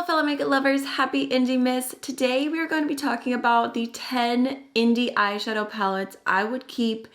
Hello fellow makeup lovers, happy indie miss. Today we are going to be talking about the 10 indie eyeshadow palettes I would keep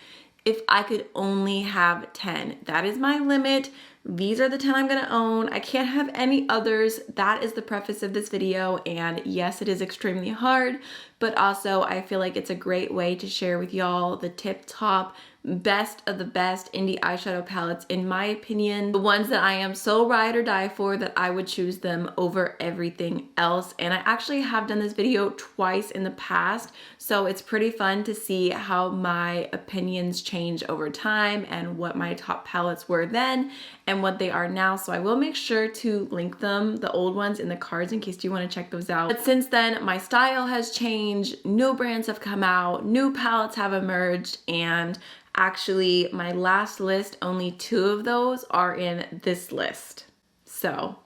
if I could only have 10. That is my limit. These are the 10 I'm gonna own. I can't have any others. That is the preface of this video, and yes, it is extremely hard, but also I feel like it's a great way to share with y'all the tip-top best of the best indie eyeshadow palettes, in my opinion. The ones that I am so ride or die for that I would choose them over everything else. And I actually have done this video twice in the past, so it's pretty fun to see how my opinions change over time and what my top palettes were then and what they are now. So I will make sure to link them, the old ones, in the cards in case you want to check those out. But since then, my style has changed, new brands have come out, new palettes have emerged, and actually, my last list, only 2 of those are in this list. So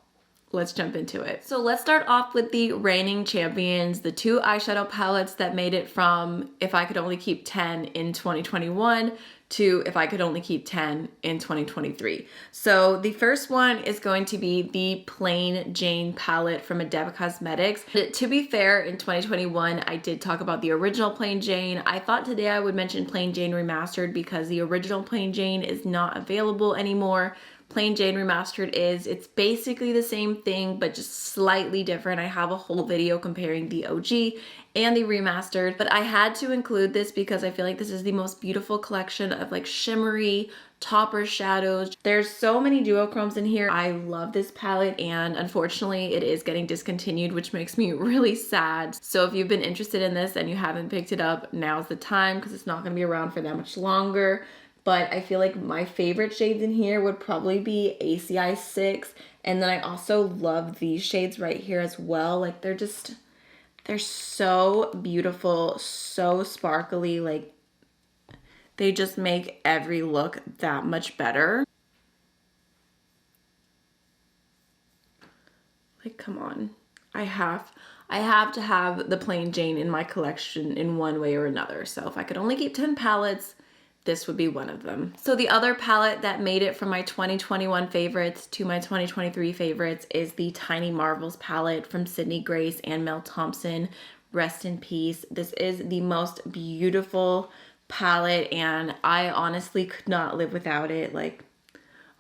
let's jump into it. So let's start off with the reigning champions, the 2 eyeshadow palettes that made it from if I could only keep 10 in 2021 to if I could only keep 10 in 2023. So the first one is going to be the Plain Jane palette from Adeba Cosmetics. To be fair, in 2021, I did talk about the original Plain Jane. I thought today I would mention Plain Jane Remastered because the original Plain Jane is not available anymore. Plain Jane Remastered it's basically the same thing, but just slightly different. I have a whole video comparing the OG and the remastered, but I had to include this because I feel like this is the most beautiful collection of like shimmery topper shadows. There's so many duochromes in here. I love this palette, and unfortunately it is getting discontinued, which makes me really sad. So if you've been interested in this and you haven't picked it up, now's the time because it's not going to be around for that much longer. But I feel like my favorite shades in here would probably be ACI 6. And then I also love these shades right here as well. Like they're so beautiful, so sparkly. Like they just make every look that much better. Like, come on. I have to have the Plain Jane in my collection in one way or another. So if I could only keep 10 palettes, this would be one of them. So the other palette that made it from my 2021 favorites to my 2023 favorites is the Tiny Marvels palette from Sydney Grace and Mel Thompson. Rest in peace. This is the most beautiful palette, and I honestly could not live without it. Like,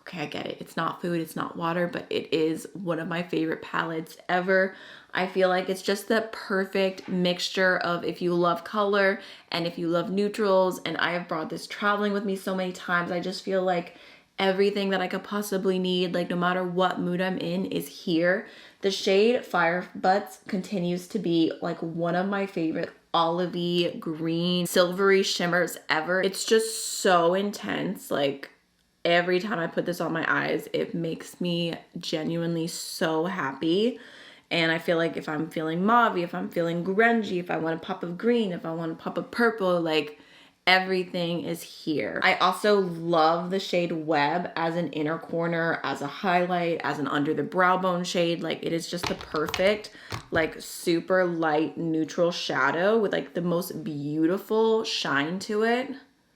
okay, I get it. It's not food, it's not water, but it is one of my favorite palettes ever. I feel like it's just the perfect mixture of if you love color and if you love neutrals, and I have brought this traveling with me so many times. I just feel like everything that I could possibly need, like no matter what mood I'm in, is here. The shade Fire Butts continues to be like one of my favorite olivey green silvery shimmers ever. It's just so intense. Like every time I put this on my eyes, it makes me genuinely so happy. And I feel like if I'm feeling mauvey, if I'm feeling grungy, if I want a pop of green, if I want a pop of purple, like everything is here. I also love the shade Web as an inner corner, as a highlight, as an under the brow bone shade. Like it is just the perfect, like super light neutral shadow with like the most beautiful shine to it.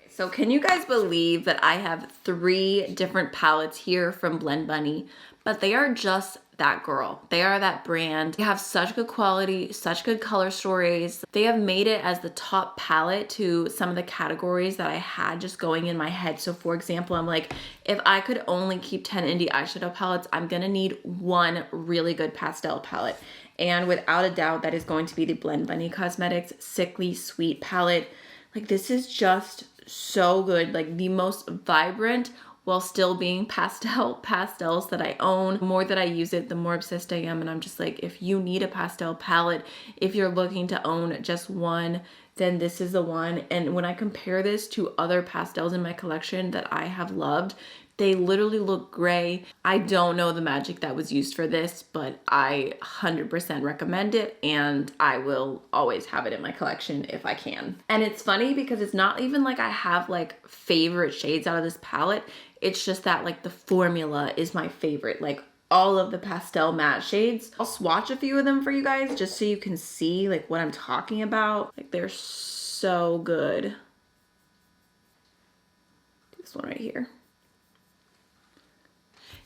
So can you guys believe that I have 3 different palettes here from Blend Bunny, but they are just that girl. They are that brand. They have such good quality, such good color stories. They have made it as the top palette to some of the categories that I had just going in my head. So for example, I'm like, if I could only keep 10 indie eyeshadow palettes, I'm gonna need 1 really good pastel palette. And without a doubt, that is going to be the Blend Bunny Cosmetics Sickly Sweet palette. Like this is just so good. Like the most vibrant while still being pastels that I own. The more that I use it, the more obsessed I am. And I'm just like, if you need a pastel palette, if you're looking to own just one, then this is the one. And when I compare this to other pastels in my collection that I have loved, they literally look gray. I don't know the magic that was used for this, but I 100% recommend it, and I will always have it in my collection if I can. And it's funny because it's not even like I have like favorite shades out of this palette. It's just that like the formula is my favorite. Like all of the pastel matte shades. I'll swatch a few of them for you guys just so you can see like what I'm talking about. Like they're so good. This one right here.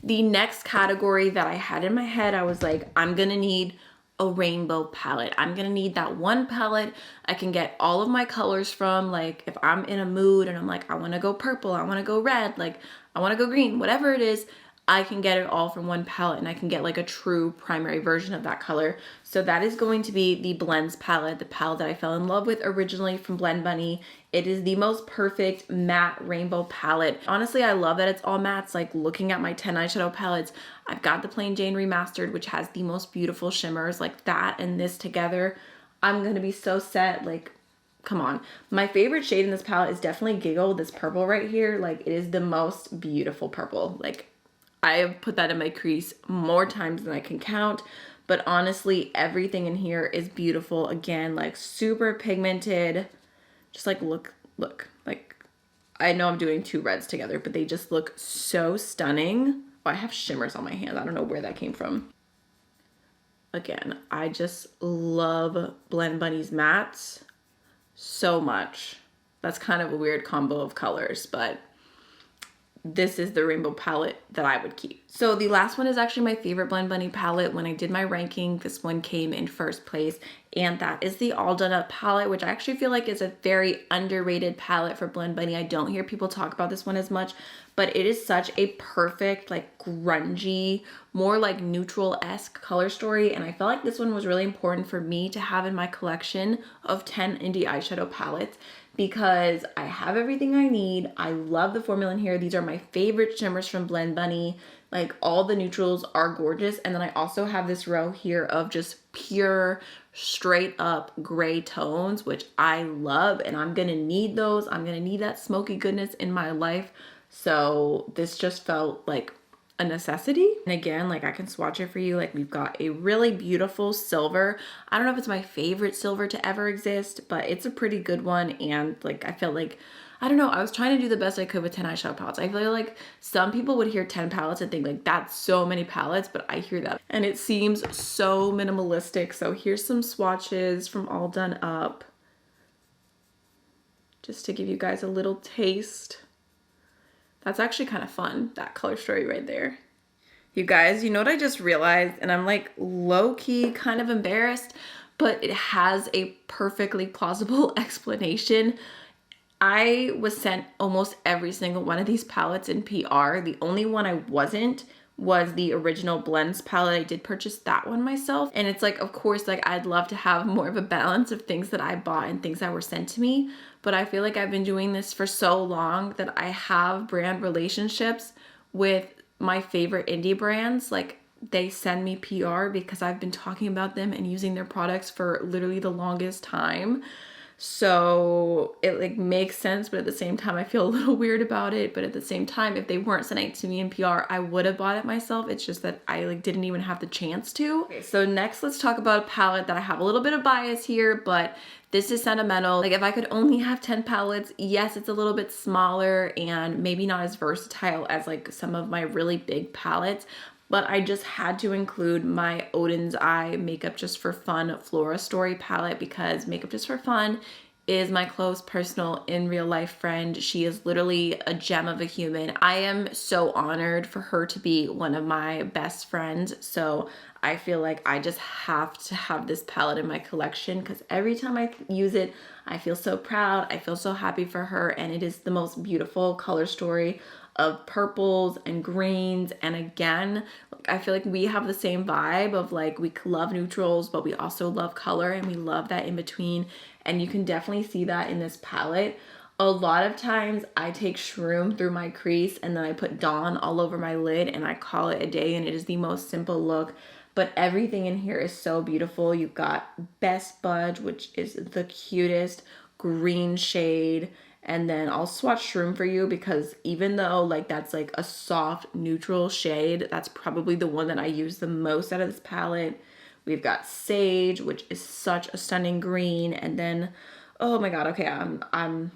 The next category that I had in my head, I was like, I'm gonna need a rainbow palette. I'm gonna need that one palette I can get all of my colors from. Like if I'm in a mood and I'm like, I wanna go purple, I wanna go red, like I wanna go green, whatever it is, I can get it all from one palette and I can get like a true primary version of that color. So that is going to be the Blends palette, the palette that I fell in love with originally from Blend Bunny. It is the most perfect matte rainbow palette. Honestly, I love that it's all mattes. Like looking at my 10 eyeshadow palettes, I've got the Plain Jane Remastered, which has the most beautiful shimmers, like that and this together. I'm gonna be so set, like, come on. My favorite shade in this palette is definitely Giggle, this purple right here. Like it is the most beautiful purple. Like I have put that in my crease more times than I can count, but honestly, everything in here is beautiful. Again, like super pigmented. Just like look, like I know I'm doing two reds together, but they just look so stunning. Oh, I have shimmers on my hands. I don't know where that came from. Again, I just love Blend Bunny's mattes so much. That's kind of a weird combo of colors, but this is the rainbow palette that I would keep. So the last one is actually my favorite Blend Bunny palette. When I did my ranking, this one came in first place, and that is the All Done Up palette, which I actually feel like is a very underrated palette for Blend Bunny. I don't hear people talk about this one as much, but it is such a perfect, like grungy, more like neutral-esque color story, and I felt like this one was really important for me to have in my collection of 10 indie eyeshadow palettes, because I have everything I need. I love the formula in here. These are my favorite shimmers from Blend Bunny. Like all the neutrals are gorgeous. And then I also have this row here of just pure straight up gray tones, which I love, and I'm gonna need those. I'm gonna need that smoky goodness in my life. So this just felt like a necessity. And again, like I can swatch it for you. Like we've got a really beautiful silver. I don't know if it's my favorite silver to ever exist, but it's a pretty good one. And like I felt like, I don't know, I was trying to do the best I could with 10 eyeshadow palettes. I feel like some people would hear 10 palettes and think like that's so many palettes, but I hear that and it seems so minimalistic. So here's some swatches from All Done Up, just to give you guys a little taste. That's actually kind of fun, that color story right there. You guys, you know what I just realized? And I'm like low-key kind of embarrassed, but it has a perfectly plausible explanation. I was sent almost every single one of these palettes in PR. The only one I wasn't was the original Blends palette. I did purchase that one myself. And it's like, of course, like I'd love to have more of a balance of things that I bought and things that were sent to me. But I feel like I've been doing this for so long that I have brand relationships with my favorite indie brands. Like they send me PR because I've been talking about them and using their products for literally the longest time. So it like makes sense, but at the same time I feel a little weird about it. But at the same time, if they weren't sending it to me in PR, I would have bought it myself. It's just that I like didn't even have the chance to. Okay, so next let's talk about a palette that I have a little bit of bias here, but this is sentimental. Like if I could only have 10 palettes, yes, it's a little bit smaller and maybe not as versatile as like some of my really big palettes, but I just had to include my Odins Eye Makeup Just for Fun Flora Story palette, because Makeup Just for Fun is my close personal in real life friend. She is literally a gem of a human. I am so honored for her to be one of my best friends. So I feel like I just have to have this palette in my collection, because every time I use it, I feel so proud. I feel so happy for her, and it is the most beautiful color story of purples and greens. And again, like I feel like we have the same vibe of like we love neutrals, but we also love color, and we love that in between. And you can definitely see that in this palette. A lot of times I take shroom through my crease and then I put Dawn all over my lid and I call it a day, and it is the most simple look. But everything in here is so beautiful. You've got Best Budge, which is the cutest green shade. And then I'll swatch shroom for you, because even though like that's like a soft neutral shade, that's probably the one that I use the most out of this palette. We've got Sage, which is such a stunning green. And then, oh my God, okay, I'm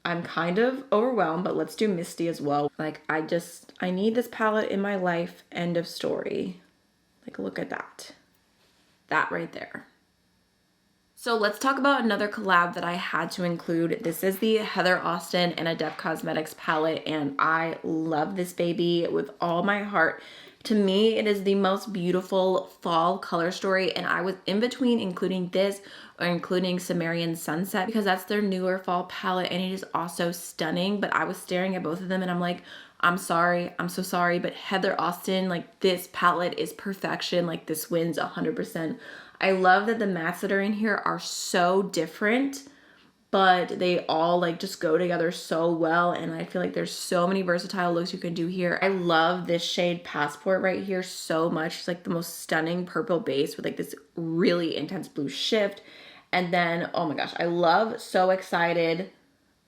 kind of overwhelmed, but let's do Misty as well. Like I need this palette in my life, end of story. Like look at that. That right there. So let's talk about another collab that I had to include. This is the Heather Austin and Adept Cosmetics palette, and I love this baby with all my heart. To me, it is the most beautiful fall color story, and I was in between including this or including Sumerian Sunset because that's their newer fall palette, and it is also stunning. But I was staring at both of them and I'm like, I'm sorry, I'm so sorry, but Heather Austin, like, this palette is perfection. Like, this wins 100%. I love that the mattes that are in here are so different, but they all like just go together so well, and I feel like there's so many versatile looks you can do here. I love this shade Passport right here so much. It's like the most stunning purple base with like this really intense blue shift. And then, oh my gosh, I love So Excited.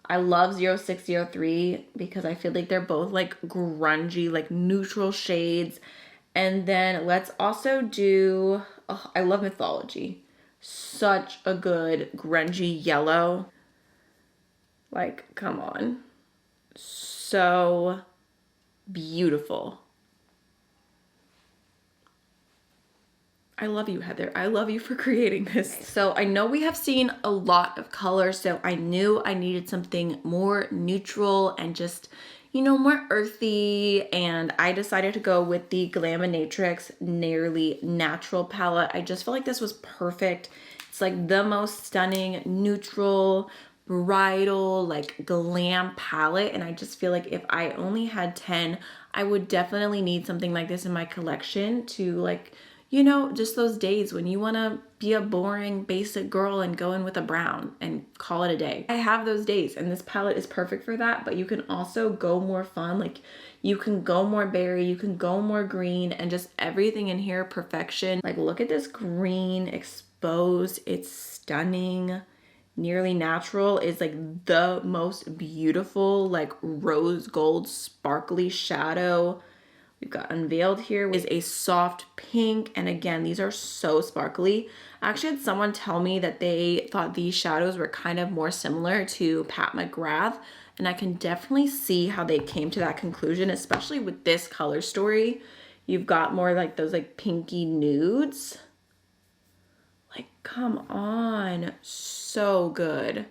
I love 0603 because I feel like they're both like grungy, like neutral shades. And then let's also do, oh, I love Mythology. Such a good grungy yellow. Like, come on. So beautiful. I love you, Heather. I love you for creating this. So I know we have seen a lot of color, so I knew I needed something more neutral and just, you know, more earthy, and I decided to go with the Glaminatrix Nearly Natural palette. I just felt like this was perfect. It's like the most stunning, neutral, bridal, like glam palette, and I just feel like if I only had 10, I would definitely need something like this in my collection to, like, you know, just those days when you want to be a boring basic girl and go in with a brown and call it a day. I have those days, and this palette is perfect for that, but you can also go more fun. Like, you can go more berry, you can go more green, and just everything in here, perfection. Like, look at this green exposed. It's stunning. Nearly Natural is like the most beautiful, like rose gold sparkly shadow. We've got Unveiled here is a soft pink, and again, these are so sparkly. I actually had someone tell me that they thought these shadows were kind of more similar to Pat McGrath, and I can definitely see how they came to that conclusion, especially with this color story. You've got more like those like pinky nudes. Like, come on, so good,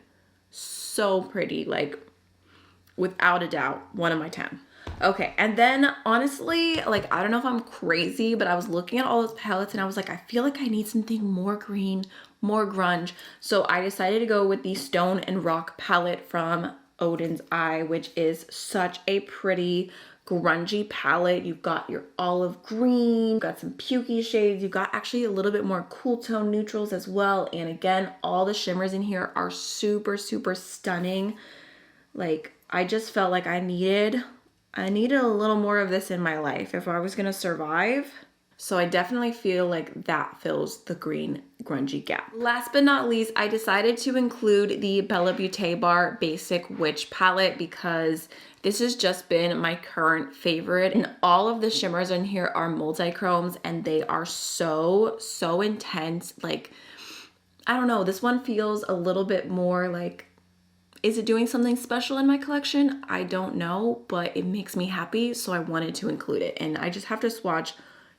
so pretty, like without a doubt, 1 of my 10. Okay, and then honestly, like, I don't know if I'm crazy, but I was looking at all those palettes and I was like, I feel like I need something more green, more grunge. So I decided to go with the Stone and Rock palette from Odins Eye, which is such a pretty grungy palette. You've got your olive green, you've got some pukey shades, you've got actually a little bit more cool tone neutrals as well. And again, all the shimmers in here are super, super stunning. Like, I just felt like I needed a little more of this in my life if I was gonna survive. So I definitely feel like that fills the green grungy gap. Last but not least, I decided to include the Bella Beauté Bar Basic Witch palette because this has just been my current favorite. And all of the shimmers in here are multi-chromes, and they are so, so intense. Like, I don't know, this one feels a little bit more like, is it doing something special in my collection? I don't know, but it makes me happy, so I wanted to include it. And I just have to swatch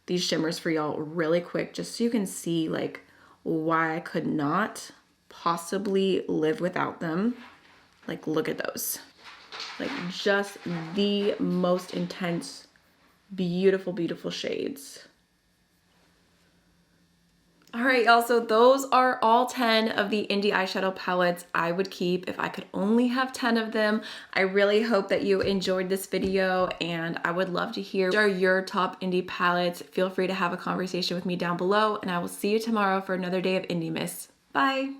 these shimmers for y'all really quick just so you can see like why I could not possibly live without them. Like, look at those. Like, just the most intense, beautiful, beautiful shades. All right, y'all, so those are all 10 of the indie eyeshadow palettes I would keep if I could only have 10 of them. I really hope that you enjoyed this video, and I would love to hear what are your top indie palettes. Feel free to have a conversation with me down below, and I will see you tomorrow for another day of Indie Miss. Bye.